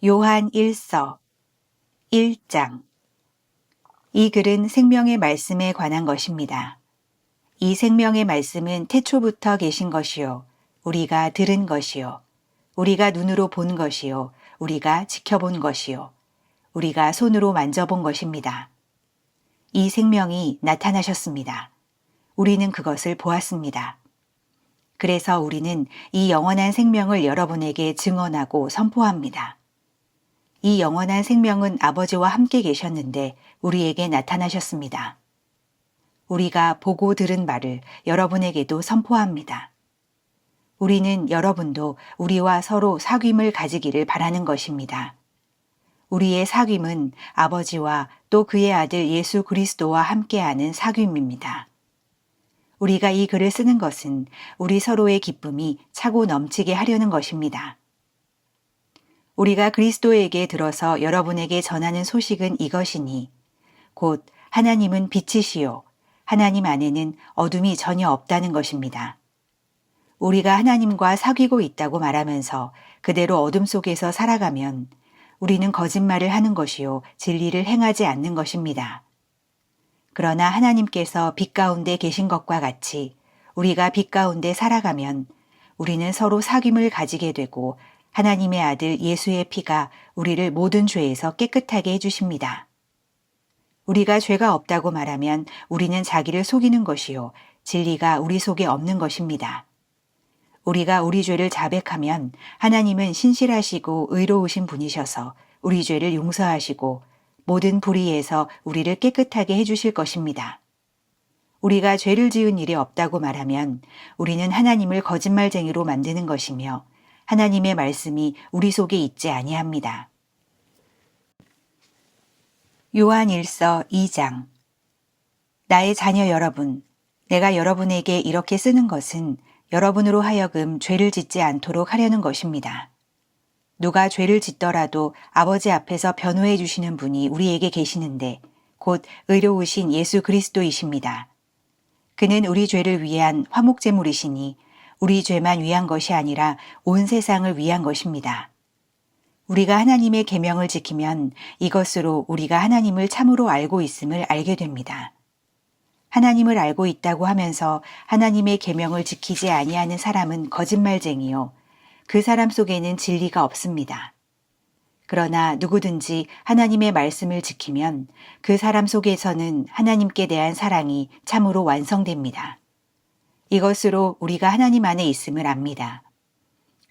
요한 1서 1장. 이 글은 생명의 말씀에 관한 것입니다. 이 생명의 말씀은 태초부터 계신 것이요 우리가 들은 것이요 우리가 눈으로 본 것이요 우리가 지켜본 것이요 우리가 손으로 만져본 것입니다. 이 생명이 나타나셨습니다. 우리는 그것을 보았습니다. 그래서 우리는 이 영원한 생명을 여러분에게 증언하고 선포합니다. 이 영원한 생명은 아버지와 함께 계셨는데 우리에게 나타나셨습니다. 우리가 보고 들은 말을 여러분에게도 선포합니다. 우리는 여러분도 우리와 서로 사귐을 가지기를 바라는 것입니다. 우리의 사귐은 아버지와 또 그의 아들 예수 그리스도와 함께하는 사귐입니다. 우리가 이 글을 쓰는 것은 우리 서로의 기쁨이 차고 넘치게 하려는 것입니다. 우리가 그리스도에게 들어서 여러분에게 전하는 소식은 이것이니 곧 하나님은 빛이시요 하나님 안에는 어둠이 전혀 없다는 것입니다. 우리가 하나님과 사귀고 있다고 말하면서 그대로 어둠 속에서 살아가면 우리는 거짓말을 하는 것이요 진리를 행하지 않는 것입니다. 그러나 하나님께서 빛 가운데 계신 것과 같이 우리가 빛 가운데 살아가면 우리는 서로 사귐을 가지게 되고 하나님의 아들 예수의 피가 우리를 모든 죄에서 깨끗하게 해주십니다. 우리가 죄가 없다고 말하면 우리는 자기를 속이는 것이요 진리가 우리 속에 없는 것입니다. 우리가 우리 죄를 자백하면 하나님은 신실하시고 의로우신 분이셔서 우리 죄를 용서하시고 모든 불의에서 우리를 깨끗하게 해주실 것입니다. 우리가 죄를 지은 일이 없다고 말하면 우리는 하나님을 거짓말쟁이로 만드는 것이며 하나님의 말씀이 우리 속에 있지 아니합니다. 요한 1서 2장. 나의 자녀 여러분, 내가 여러분에게 이렇게 쓰는 것은 여러분으로 하여금 죄를 짓지 않도록 하려는 것입니다. 누가 죄를 짓더라도 아버지 앞에서 변호해 주시는 분이 우리에게 계시는데 곧 의로우신 예수 그리스도이십니다. 그는 우리 죄를 위한 화목제물이시니 우리 죄만 위한 것이 아니라 온 세상을 위한 것입니다. 우리가 하나님의 계명을 지키면 이것으로 우리가 하나님을 참으로 알고 있음을 알게 됩니다. 하나님을 알고 있다고 하면서 하나님의 계명을 지키지 아니하는 사람은 거짓말쟁이요 그 사람 속에는 진리가 없습니다. 그러나 누구든지 하나님의 말씀을 지키면 그 사람 속에서는 하나님께 대한 사랑이 참으로 완성됩니다. 이것으로 우리가 하나님 안에 있음을 압니다.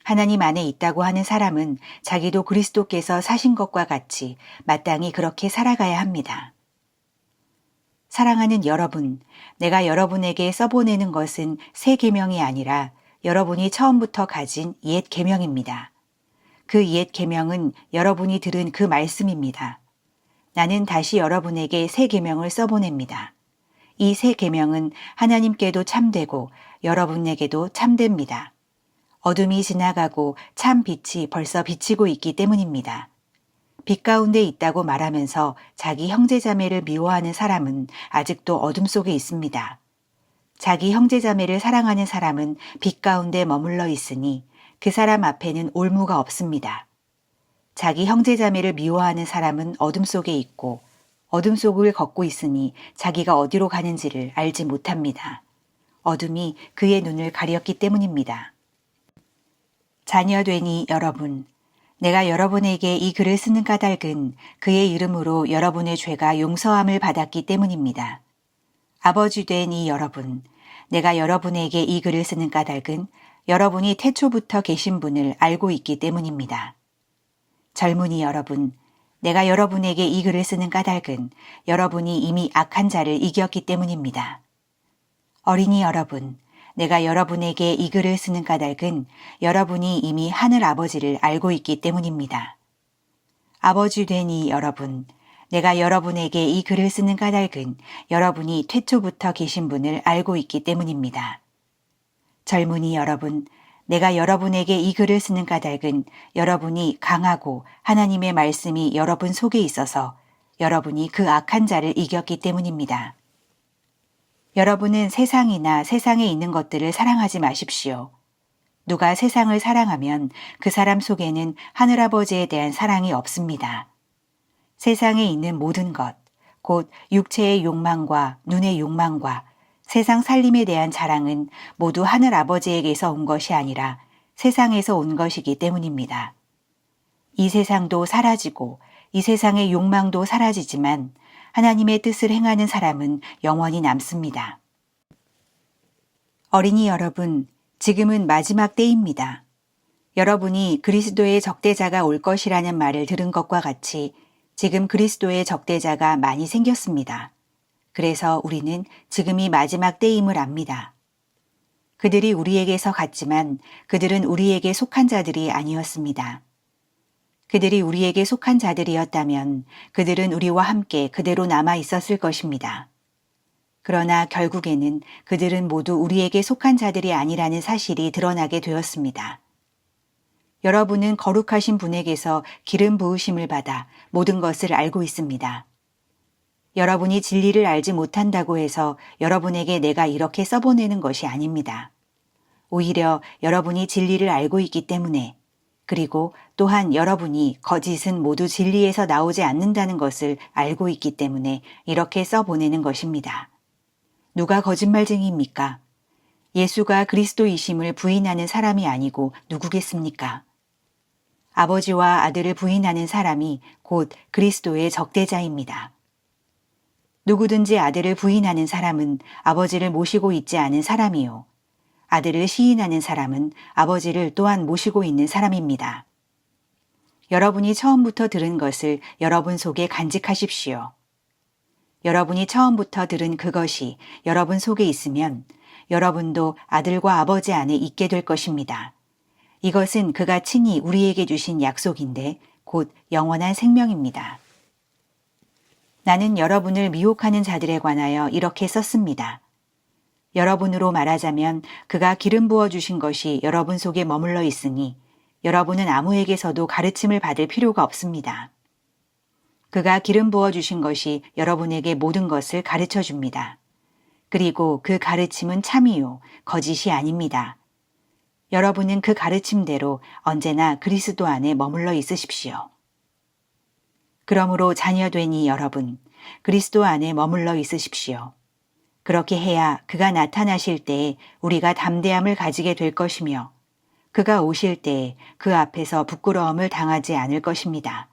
하나님 안에 있다고 하는 사람은 자기도 그리스도께서 사신 것과 같이 마땅히 그렇게 살아가야 합니다. 사랑하는 여러분, 내가 여러분에게 써보내는 것은 새 계명이 아니라 여러분이 처음부터 가진 옛 계명입니다. 그 옛 계명은 여러분이 들은 그 말씀입니다. 나는 다시 여러분에게 새 계명을 써보냅니다. 이 새 계명은 하나님께도 참되고 여러분에게도 참됩니다. 어둠이 지나가고 참 빛이 벌써 비치고 있기 때문입니다. 빛 가운데 있다고 말하면서 자기 형제자매를 미워하는 사람은 아직도 어둠 속에 있습니다. 자기 형제자매를 사랑하는 사람은 빛 가운데 머물러 있으니 그 사람 앞에는 올무가 없습니다. 자기 형제자매를 미워하는 사람은 어둠 속에 있고 어둠 속을 걷고 있으니 자기가 어디로 가는지를 알지 못합니다. 어둠이 그의 눈을 가렸기 때문입니다. 자녀되니 여러분, 내가 여러분에게 이 글을 쓰는 까닭은 그의 이름으로 여러분의 죄가 용서함을 받았기 때문입니다. 아버지 된 이 여러분, 내가 여러분에게 이 글을 쓰는 까닭은 여러분이 태초부터 계신 분을 알고 있기 때문입니다. 젊은이 여러분, 내가 여러분에게 이 글을 쓰는 까닭은 여러분이 이미 악한 자를 이겼기 때문입니다. 어린이 여러분, 내가 여러분에게 이 글을 쓰는 까닭은 여러분이 이미 하늘 아버지를 알고 있기 때문입니다. 아버지 된 이 여러분, 내가 여러분에게 이 글을 쓰는 까닭은 여러분이 태초부터 계신 분을 알고 있기 때문입니다. 젊은이 여러분, 내가 여러분에게 이 글을 쓰는 까닭은 여러분이 강하고 하나님의 말씀이 여러분 속에 있어서 여러분이 그 악한 자를 이겼기 때문입니다. 여러분은 세상이나 세상에 있는 것들을 사랑하지 마십시오. 누가 세상을 사랑하면 그 사람 속에는 하늘아버지에 대한 사랑이 없습니다. 세상에 있는 모든 것, 곧 육체의 욕망과 눈의 욕망과 세상 살림에 대한 자랑은 모두 하늘아버지에게서 온 것이 아니라 세상에서 온 것이기 때문입니다. 이 세상도 사라지고 이 세상의 욕망도 사라지지만 하나님의 뜻을 행하는 사람은 영원히 남습니다. 어린이 여러분, 지금은 마지막 때입니다. 여러분이 그리스도의 적대자가 올 것이라는 말을 들은 것과 같이 지금 그리스도의 적대자가 많이 생겼습니다. 그래서 우리는 지금이 마지막 때임을 압니다. 그들이 우리에게서 갔지만 그들은 우리에게 속한 자들이 아니었습니다. 그들이 우리에게 속한 자들이었다면 그들은 우리와 함께 그대로 남아 있었을 것입니다. 그러나 결국에는 그들은 모두 우리에게 속한 자들이 아니라는 사실이 드러나게 되었습니다. 여러분은 거룩하신 분에게서 기름 부으심을 받아 모든 것을 알고 있습니다. 여러분이 진리를 알지 못한다고 해서 여러분에게 내가 이렇게 써보내는 것이 아닙니다. 오히려 여러분이 진리를 알고 있기 때문에, 그리고 또한 여러분이 거짓은 모두 진리에서 나오지 않는다는 것을 알고 있기 때문에 이렇게 써보내는 것입니다. 누가 거짓말쟁이입니까? 예수가 그리스도이심을 부인하는 사람이 아니고 누구겠습니까? 아버지와 아들을 부인하는 사람이 곧 그리스도의 적대자입니다. 누구든지 아들을 부인하는 사람은 아버지를 모시고 있지 않은 사람이요. 아들을 시인하는 사람은 아버지를 또한 모시고 있는 사람입니다. 여러분이 처음부터 들은 것을 여러분 속에 간직하십시오. 여러분이 처음부터 들은 그것이 여러분 속에 있으면 여러분도 아들과 아버지 안에 있게 될 것입니다. 이것은 그가 친히 우리에게 주신 약속인데 곧 영원한 생명입니다. 나는 여러분을 미혹하는 자들에 관하여 이렇게 썼습니다. 여러분으로 말하자면 그가 기름 부어 주신 것이 여러분 속에 머물러 있으니 여러분은 아무에게서도 가르침을 받을 필요가 없습니다. 그가 기름 부어 주신 것이 여러분에게 모든 것을 가르쳐 줍니다. 그리고 그 가르침은 참이요, 거짓이 아닙니다. 여러분은 그 가르침대로 언제나 그리스도 안에 머물러 있으십시오. 그러므로 자녀되니 여러분, 그리스도 안에 머물러 있으십시오. 그렇게 해야 그가 나타나실 때에 우리가 담대함을 가지게 될 것이며 그가 오실 때에 그 앞에서 부끄러움을 당하지 않을 것입니다.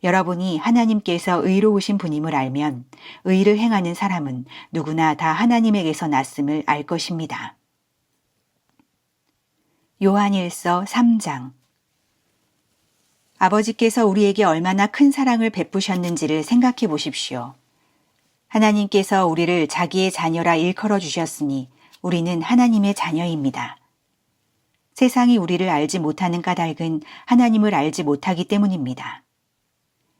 여러분이 하나님께서 의로우신 분임을 알면 의를 행하는 사람은 누구나 다 하나님에게서 났음을 알 것입니다. 요한일서 3장. 아버지께서 우리에게 얼마나 큰 사랑을 베푸셨는지를 생각해 보십시오. 하나님께서 우리를 자기의 자녀라 일컬어 주셨으니 우리는 하나님의 자녀입니다. 세상이 우리를 알지 못하는 까닭은 하나님을 알지 못하기 때문입니다.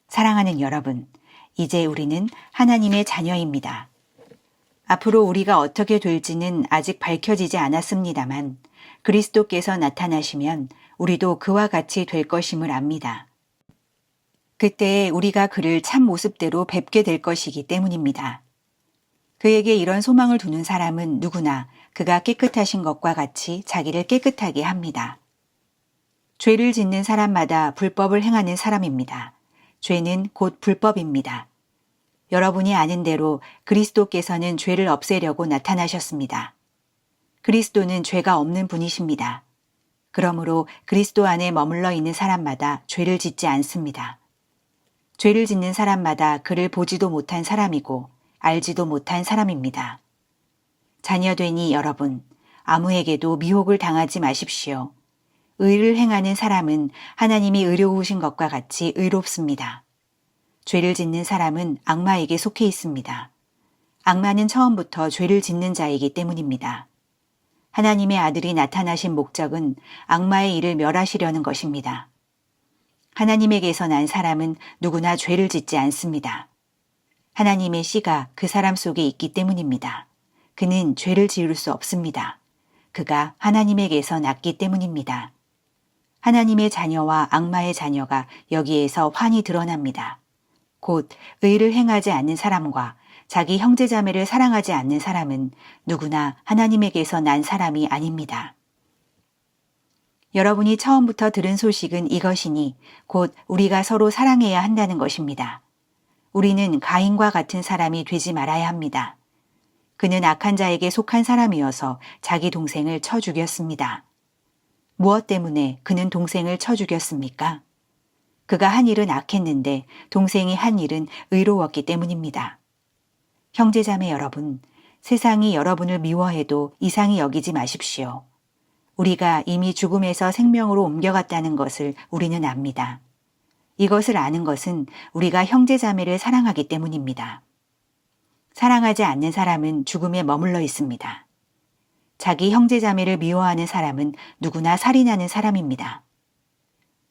사랑하는 여러분, 이제 우리는 하나님의 자녀입니다. 앞으로 우리가 어떻게 될지는 아직 밝혀지지 않았습니다만 그리스도께서 나타나시면 우리도 그와 같이 될 것임을 압니다. 그때에 우리가 그를 참 모습대로 뵙게 될 것이기 때문입니다. 그에게 이런 소망을 두는 사람은 누구나 그가 깨끗하신 것과 같이 자기를 깨끗하게 합니다. 죄를 짓는 사람마다 불법을 행하는 사람입니다. 죄는 곧 불법입니다. 여러분이 아는 대로 그리스도께서는 죄를 없애려고 나타나셨습니다. 그리스도는 죄가 없는 분이십니다. 그러므로 그리스도 안에 머물러 있는 사람마다 죄를 짓지 않습니다. 죄를 짓는 사람마다 그를 보지도 못한 사람이고 알지도 못한 사람입니다. 자녀되니 여러분, 아무에게도 미혹을 당하지 마십시오. 의를 행하는 사람은 하나님이 의로우신 것과 같이 의롭습니다. 죄를 짓는 사람은 악마에게 속해 있습니다. 악마는 처음부터 죄를 짓는 자이기 때문입니다. 하나님의 아들이 나타나신 목적은 악마의 일을 멸하시려는 것입니다. 하나님에게서 난 사람은 누구나 죄를 짓지 않습니다. 하나님의 씨가 그 사람 속에 있기 때문입니다. 그는 죄를 지을 수 없습니다. 그가 하나님에게서 났기 때문입니다. 하나님의 자녀와 악마의 자녀가 여기에서 환히 드러납니다. 곧 의를 행하지 않는 사람과 자기 형제자매를 사랑하지 않는 사람은 누구나 하나님에게서 난 사람이 아닙니다. 여러분이 처음부터 들은 소식은 이것이니 곧 우리가 서로 사랑해야 한다는 것입니다. 우리는 가인과 같은 사람이 되지 말아야 합니다. 그는 악한 자에게 속한 사람이어서 자기 동생을 쳐 죽였습니다. 무엇 때문에 그는 동생을 쳐 죽였습니까? 그가 한 일은 악했는데 동생이 한 일은 의로웠기 때문입니다. 형제자매 여러분, 세상이 여러분을 미워해도 이상히 여기지 마십시오. 우리가 이미 죽음에서 생명으로 옮겨갔다는 것을 우리는 압니다. 이것을 아는 것은 우리가 형제자매를 사랑하기 때문입니다. 사랑하지 않는 사람은 죽음에 머물러 있습니다. 자기 형제자매를 미워하는 사람은 누구나 살인하는 사람입니다.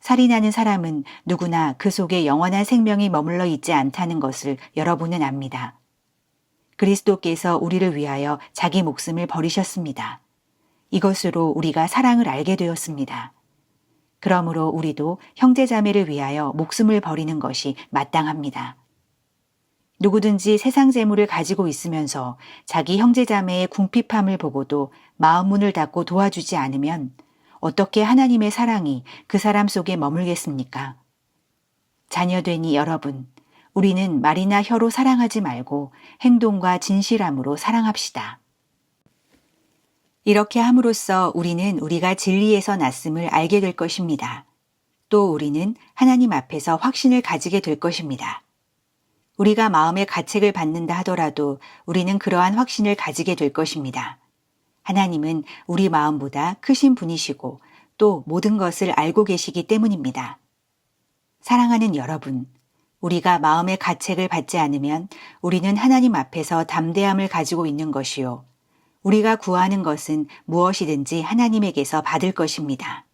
살인하는 사람은 누구나 그 속에 영원한 생명이 머물러 있지 않다는 것을 여러분은 압니다. 그리스도께서 우리를 위하여 자기 목숨을 버리셨습니다. 이것으로 우리가 사랑을 알게 되었습니다. 그러므로 우리도 형제자매를 위하여 목숨을 버리는 것이 마땅합니다. 누구든지 세상 재물을 가지고 있으면서 자기 형제자매의 궁핍함을 보고도 마음 문을 닫고 도와주지 않으면 어떻게 하나님의 사랑이 그 사람 속에 머물겠습니까? 자녀되니 여러분, 우리는 말이나 혀로 사랑하지 말고 행동과 진실함으로 사랑합시다. 이렇게 함으로써 우리는 우리가 진리에서 났음을 알게 될 것입니다. 또 우리는 하나님 앞에서 확신을 가지게 될 것입니다. 우리가 마음의 가책을 받는다 하더라도 우리는 그러한 확신을 가지게 될 것입니다. 하나님은 우리 마음보다 크신 분이시고 또 모든 것을 알고 계시기 때문입니다. 사랑하는 여러분, 우리가 마음의 가책을 받지 않으면 우리는 하나님 앞에서 담대함을 가지고 있는 것이요. 우리가 구하는 것은 무엇이든지 하나님에게서 받을 것입니다.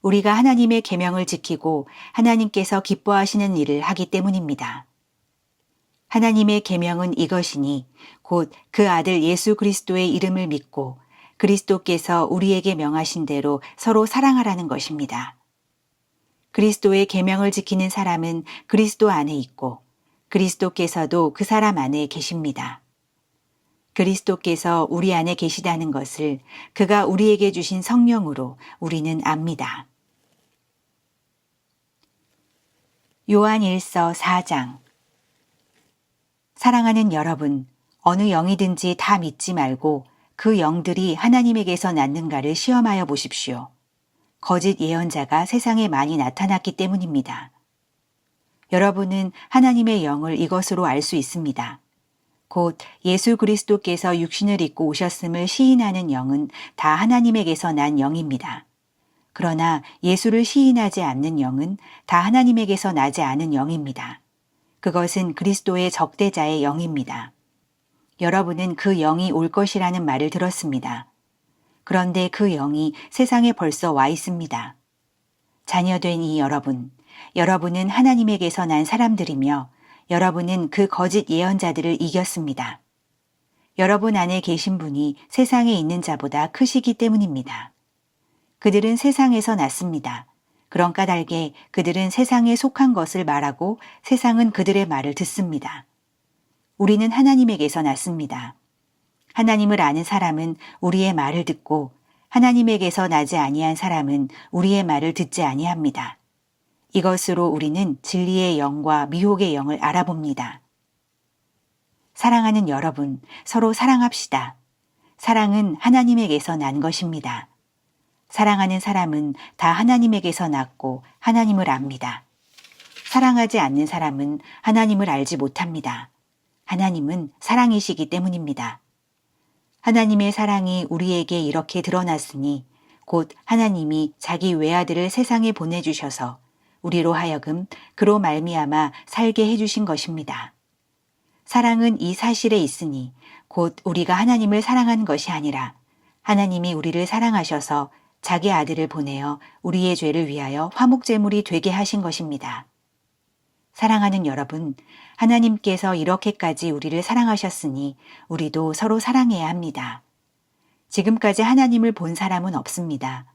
우리가 하나님의 계명을 지키고 하나님께서 기뻐하시는 일을 하기 때문입니다. 하나님의 계명은 이것이니 곧 그 아들 예수 그리스도의 이름을 믿고 그리스도께서 우리에게 명하신 대로 서로 사랑하라는 것입니다. 그리스도의 계명을 지키는 사람은 그리스도 안에 있고 그리스도께서도 그 사람 안에 계십니다. 그리스도께서 우리 안에 계시다는 것을 그가 우리에게 주신 성령으로 우리는 압니다. 요한 1서 4장. 사랑하는 여러분, 어느 영이든지 다 믿지 말고 그 영들이 하나님에게서 났는가를 시험하여 보십시오. 거짓 예언자가 세상에 많이 나타났기 때문입니다. 여러분은 하나님의 영을 이것으로 알 수 있습니다. 곧 예수 그리스도께서 육신을 입고 오셨음을 시인하는 영은 다 하나님에게서 난 영입니다. 그러나 예수를 시인하지 않는 영은 다 하나님에게서 나지 않은 영입니다. 그것은 그리스도의 적대자의 영입니다. 여러분은 그 영이 올 것이라는 말을 들었습니다. 그런데 그 영이 세상에 벌써 와 있습니다. 자녀된 이 여러분은 하나님에게서 난 사람들이며 여러분은 그 거짓 예언자들을 이겼습니다. 여러분 안에 계신 분이 세상에 있는 자보다 크시기 때문입니다. 그들은 세상에서 났습니다. 그런 까닭에 그들은 세상에 속한 것을 말하고 세상은 그들의 말을 듣습니다. 우리는 하나님에게서 났습니다. 하나님을 아는 사람은 우리의 말을 듣고 하나님에게서 나지 아니한 사람은 우리의 말을 듣지 아니합니다. 이것으로 우리는 진리의 영과 미혹의 영을 알아봅니다. 사랑하는 여러분, 서로 사랑합시다. 사랑은 하나님에게서 난 것입니다. 사랑하는 사람은 다 하나님에게서 났고 하나님을 압니다. 사랑하지 않는 사람은 하나님을 알지 못합니다. 하나님은 사랑이시기 때문입니다. 하나님의 사랑이 우리에게 이렇게 드러났으니 곧 하나님이 자기 외아들을 세상에 보내주셔서 우리로 하여금 그로 말미암아 살게 해주신 것입니다. 사랑은 이 사실에 있으니 곧 우리가 하나님을 사랑한 것이 아니라 하나님이 우리를 사랑하셔서 자기 아들을 보내어 우리의 죄를 위하여 화목제물이 되게 하신 것입니다. 사랑하는 여러분, 하나님께서 이렇게까지 우리를 사랑하셨으니 우리도 서로 사랑해야 합니다. 지금까지 하나님을 본 사람은 없습니다.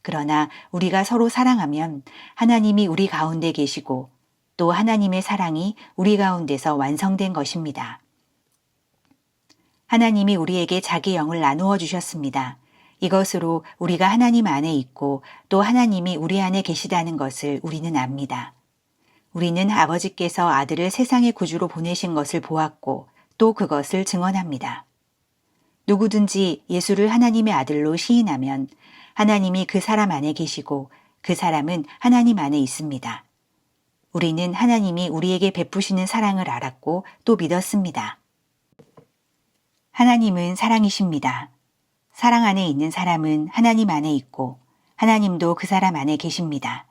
그러나 우리가 서로 사랑하면 하나님이 우리 가운데 계시고 또 하나님의 사랑이 우리 가운데서 완성된 것입니다. 하나님이 우리에게 자기 영을 나누어 주셨습니다. 이것으로 우리가 하나님 안에 있고 또 하나님이 우리 안에 계시다는 것을 우리는 압니다. 우리는 아버지께서 아들을 세상의 구주로 보내신 것을 보았고 또 그것을 증언합니다. 누구든지 예수를 하나님의 아들로 시인하면 하나님이 그 사람 안에 계시고 그 사람은 하나님 안에 있습니다. 우리는 하나님이 우리에게 베푸시는 사랑을 알았고 또 믿었습니다. 하나님은 사랑이십니다. 사랑 안에 있는 사람은 하나님 안에 있고 하나님도 그 사람 안에 계십니다.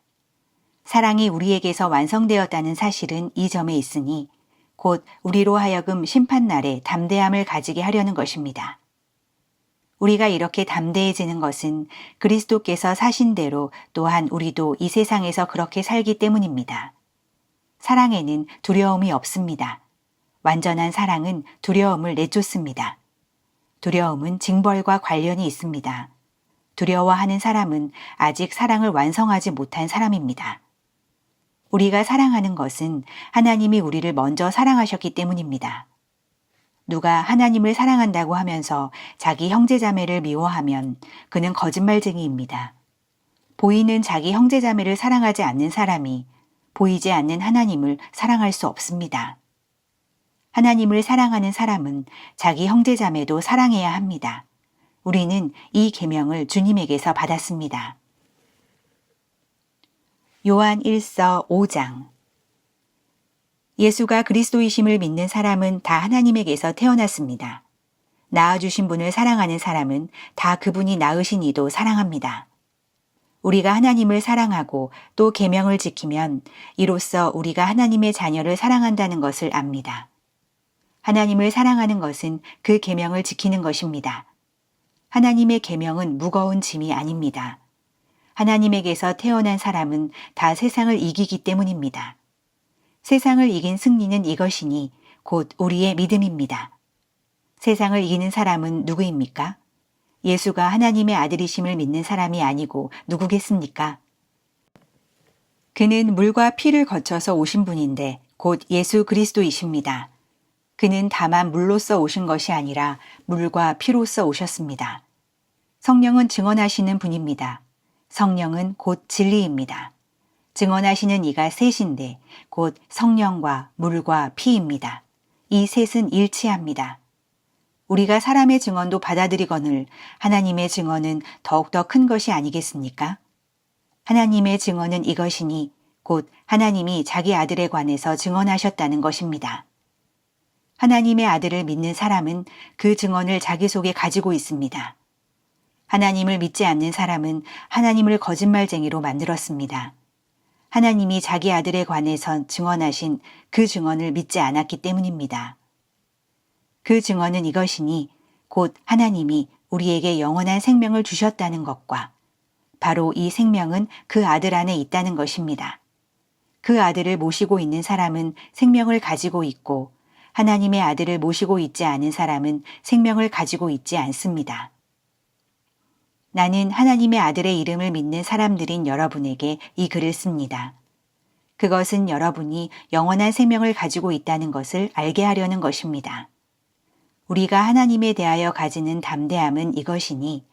사랑이 우리에게서 완성되었다는 사실은 이 점에 있으니 곧 우리로 하여금 심판날에 담대함을 가지게 하려는 것입니다. 우리가 이렇게 담대해지는 것은 그리스도께서 사신 대로 또한 우리도 이 세상에서 그렇게 살기 때문입니다. 사랑에는 두려움이 없습니다. 완전한 사랑은 두려움을 내쫓습니다. 두려움은 징벌과 관련이 있습니다. 두려워하는 사람은 아직 사랑을 완성하지 못한 사람입니다. 우리가 사랑하는 것은 하나님이 우리를 먼저 사랑하셨기 때문입니다. 누가 하나님을 사랑한다고 하면서 자기 형제자매를 미워하면 그는 거짓말쟁이입니다. 보이는 자기 형제자매를 사랑하지 않는 사람이 보이지 않는 하나님을 사랑할 수 없습니다. 하나님을 사랑하는 사람은 자기 형제자매도 사랑해야 합니다. 우리는 이 계명을 주님에게서 받았습니다. 요한 1서 5장 예수가 그리스도이심을 믿는 사람은 다 하나님에게서 태어났습니다. 낳아주신 분을 사랑하는 사람은 다 그분이 낳으신 이도 사랑합니다. 우리가 하나님을 사랑하고 또 계명을 지키면 이로써 우리가 하나님의 자녀를 사랑한다는 것을 압니다. 하나님을 사랑하는 것은 그 계명을 지키는 것입니다. 하나님의 계명은 무거운 짐이 아닙니다. 하나님에게서 태어난 사람은 다 세상을 이기기 때문입니다. 세상을 이긴 승리는 이것이니 곧 우리의 믿음입니다. 세상을 이기는 사람은 누구입니까? 예수가 하나님의 아들이심을 믿는 사람이 아니고 누구겠습니까? 그는 물과 피를 거쳐서 오신 분인데 곧 예수 그리스도이십니다. 그는 다만 물로써 오신 것이 아니라 물과 피로써 오셨습니다. 성령은 증언하시는 분입니다. 성령은 곧 진리입니다. 증언하시는 이가 셋인데 곧 성령과 물과 피입니다. 이 셋은 일치합니다. 우리가 사람의 증언도 받아들이거늘 하나님의 증언은 더욱더 큰 것이 아니겠습니까? 하나님의 증언은 이것이니 곧 하나님이 자기 아들에 관해서 증언하셨다는 것입니다. 하나님의 아들을 믿는 사람은 그 증언을 자기 속에 가지고 있습니다. 하나님을 믿지 않는 사람은 하나님을 거짓말쟁이로 만들었습니다. 하나님이 자기 아들에 관해서 증언하신 그 증언을 믿지 않았기 때문입니다. 그 증언은 이것이니 곧 하나님이 우리에게 영원한 생명을 주셨다는 것과 바로 이 생명은 그 아들 안에 있다는 것입니다. 그 아들을 모시고 있는 사람은 생명을 가지고 있고 하나님의 아들을 모시고 있지 않은 사람은 생명을 가지고 있지 않습니다. 나는 하나님의 아들의 이름을 믿는 사람들인 여러분에게 이 글을 씁니다. 그것은 여러분이 영원한 생명을 가지고 있다는 것을 알게 하려는 것입니다. 우리가 하나님에 대하여 가지는 담대함은 이것이니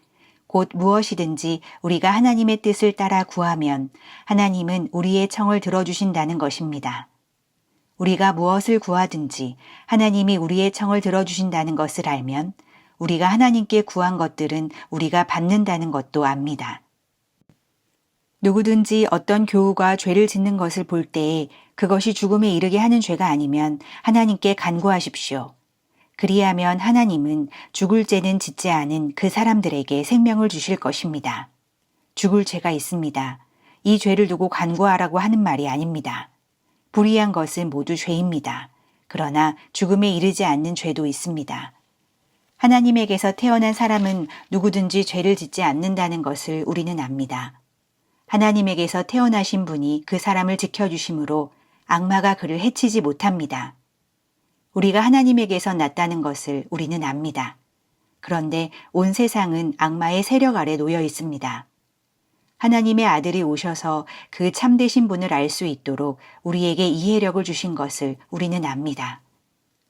곧 무엇이든지 우리가 하나님의 뜻을 따라 구하면 하나님은 우리의 청을 들어주신다는 것입니다. 우리가 무엇을 구하든지 하나님이 우리의 청을 들어주신다는 것을 알면 우리가 하나님께 구한 것들은 우리가 받는다는 것도 압니다. 누구든지 어떤 교우가 죄를 짓는 것을 볼 때에 그것이 죽음에 이르게 하는 죄가 아니면 하나님께 간구하십시오. 그리하면 하나님은 죽을 죄는 짓지 않은 그 사람들에게 생명을 주실 것입니다. 죽을 죄가 있습니다. 이 죄를 두고 간구하라고 하는 말이 아닙니다. 불의한 것은 모두 죄입니다. 그러나 죽음에 이르지 않는 죄도 있습니다. 하나님에게서 태어난 사람은 누구든지 죄를 짓지 않는다는 것을 우리는 압니다. 하나님에게서 태어나신 분이 그 사람을 지켜주심으로 악마가 그를 해치지 못합니다. 우리가 하나님에게서 났다는 것을 우리는 압니다. 그런데 온 세상은 악마의 세력 아래 놓여 있습니다. 하나님의 아들이 오셔서 그 참되신 분을 알 수 있도록 우리에게 이해력을 주신 것을 우리는 압니다.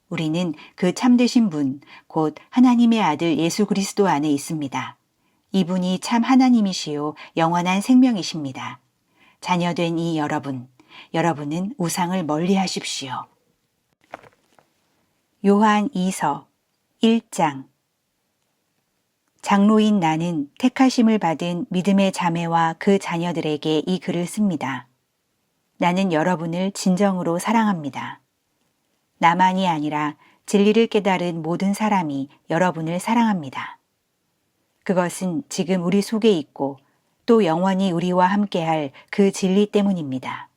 우리는 그 참되신 분, 곧 하나님의 아들 예수 그리스도 안에 있습니다. 이분이 참 하나님이시요 영원한 생명이십니다. 자녀된 이 여러분은 우상을 멀리 하십시오. 요한 2서 1장. 장로인 나는 택하심을 받은 믿음의 자매와 그 자녀들에게 이 글을 씁니다. 나는 여러분을 진정으로 사랑합니다. 나만이 아니라 진리를 깨달은 모든 사람이 여러분을 사랑합니다. 그것은 지금 우리 속에 있고 또 영원히 우리와 함께할 그 진리 때문입니다.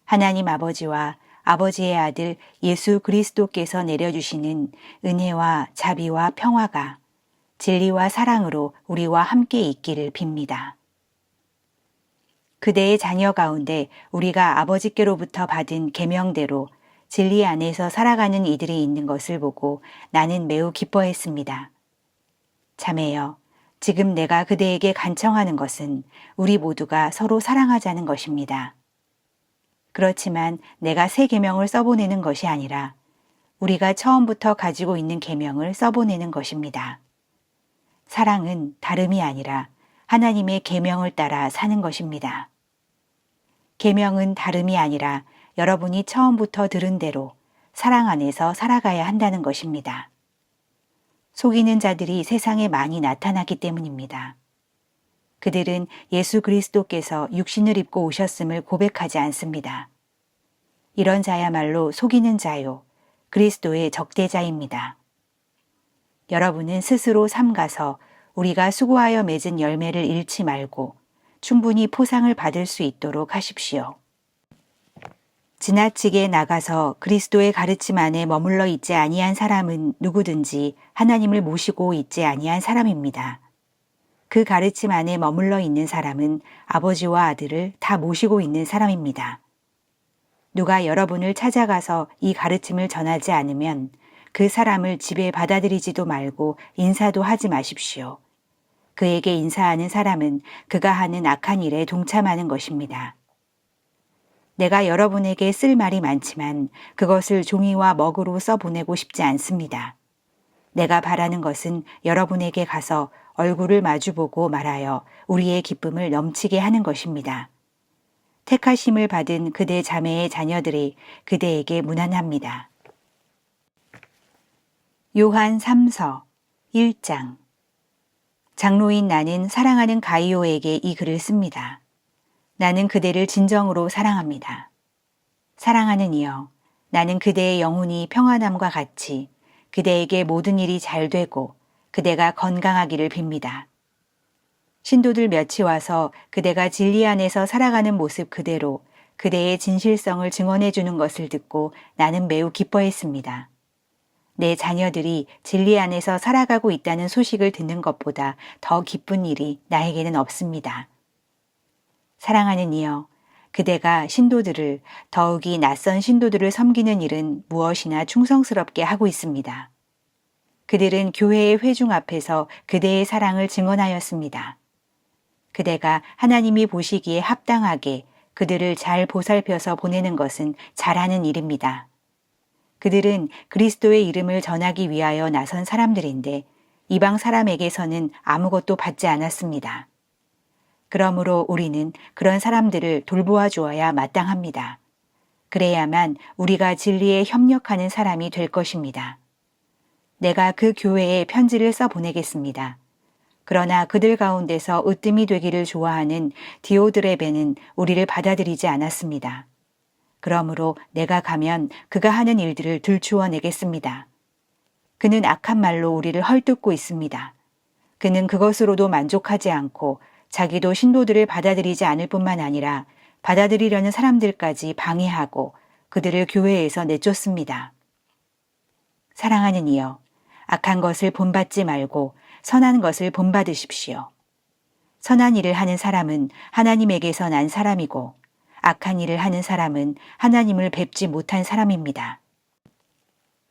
하나님 아버지와 아버지의 아들 예수 그리스도께서 내려주시는 은혜와 자비와 평화가 진리와 사랑으로 우리와 함께 있기를 빕니다. 그대의 자녀 가운데 우리가 아버지께로부터 받은 계명대로 진리 안에서 살아가는 이들이 있는 것을 보고 나는 매우 기뻐했습니다. 자매여, 지금 내가 그대에게 간청하는 것은 우리 모두가 서로 사랑하자는 것입니다. 그렇지만 내가 새 계명을 써보내는 것이 아니라 우리가 처음부터 가지고 있는 계명을 써보내는 것입니다. 사랑은 다름이 아니라 하나님의 계명을 따라 사는 것입니다. 계명은 다름이 아니라 여러분이 처음부터 들은 대로 사랑 안에서 살아가야 한다는 것입니다. 속이는 자들이 세상에 많이 나타났기 때문입니다. 그들은 예수 그리스도께서 육신을 입고 오셨음을 고백하지 않습니다. 이런 자야말로 속이는 자요, 그리스도의 적대자입니다. 여러분은 스스로 삼가서 우리가 수고하여 맺은 열매를 잃지 말고 충분히 포상을 받을 수 있도록 하십시오. 지나치게 나가서 그리스도의 가르침 안에 머물러 있지 아니한 사람은 누구든지 하나님을 모시고 있지 아니한 사람입니다. 그 가르침 안에 머물러 있는 사람은 아버지와 아들을 다 모시고 있는 사람입니다. 누가 여러분을 찾아가서 이 가르침을 전하지 않으면 그 사람을 집에 받아들이지도 말고 인사도 하지 마십시오. 그에게 인사하는 사람은 그가 하는 악한 일에 동참하는 것입니다. 내가 여러분에게 쓸 말이 많지만 그것을 종이와 먹으로 써보내고 싶지 않습니다. 내가 바라는 것은 여러분에게 가서 얼굴을 마주보고 말하여 우리의 기쁨을 넘치게 하는 것입니다. 택하심을 받은 그대 자매의 자녀들이 그대에게 무난합니다. 요한 3서 1장. 장로인 나는 사랑하는 가이오에게 이 글을 씁니다. 나는 그대를 진정으로 사랑합니다. 사랑하는 이여, 나는 그대의 영혼이 평안함과 같이 그대에게 모든 일이 잘 되고 그대가 건강하기를 빕니다. 신도들 몇이 와서 그대가 진리 안에서 살아가는 모습 그대로 그대의 진실성을 증언해 주는 것을 듣고 나는 매우 기뻐했습니다. 내 자녀들이 진리 안에서 살아가고 있다는 소식을 듣는 것보다 더 기쁜 일이 나에게는 없습니다. 사랑하는 이여, 그대가 신도들을, 더욱이 낯선 신도들을 섬기는 일은 무엇이나 충성스럽게 하고 있습니다. 그들은 교회의 회중 앞에서 그대의 사랑을 증언하였습니다. 그대가 하나님이 보시기에 합당하게 그들을 잘 보살펴서 보내는 것은 잘하는 일입니다. 그들은 그리스도의 이름을 전하기 위하여 나선 사람들인데 이방 사람에게서는 아무것도 받지 않았습니다. 그러므로 우리는 그런 사람들을 돌보아 주어야 마땅합니다. 그래야만 우리가 진리에 협력하는 사람이 될 것입니다. 내가 그 교회에 편지를 써 보내겠습니다. 그러나 그들 가운데서 으뜸이 되기를 좋아하는 디오드레베는 우리를 받아들이지 않았습니다. 그러므로 내가 가면 그가 하는 일들을 들추어 내겠습니다. 그는 악한 말로 우리를 헐뜯고 있습니다. 그는 그것으로도 만족하지 않고 자기도 신도들을 받아들이지 않을 뿐만 아니라 받아들이려는 사람들까지 방해하고 그들을 교회에서 내쫓습니다. 사랑하는 이여, 악한 것을 본받지 말고 선한 것을 본받으십시오. 선한 일을 하는 사람은 하나님에게서 난 사람이고 악한 일을 하는 사람은 하나님을 뵙지 못한 사람입니다.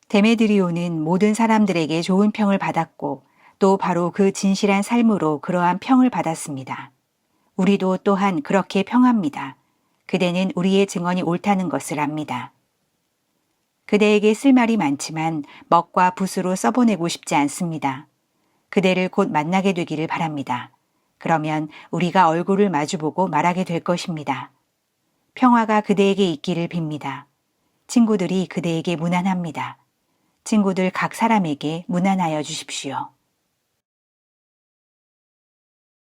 데메드리오는 모든 사람들에게 좋은 평을 받았고 또 바로 그 진실한 삶으로 그러한 평을 받았습니다. 우리도 또한 그렇게 평합니다. 그대는 우리의 증언이 옳다는 것을 압니다. 그대에게 쓸 말이 많지만 먹과 붓으로 써보내고 싶지 않습니다. 그대를 곧 만나게 되기를 바랍니다. 그러면 우리가 얼굴을 마주보고 말하게 될 것입니다. 평화가 그대에게 있기를 빕니다. 친구들이 그대에게 무난합니다. 친구들 각 사람에게 무난하여 주십시오.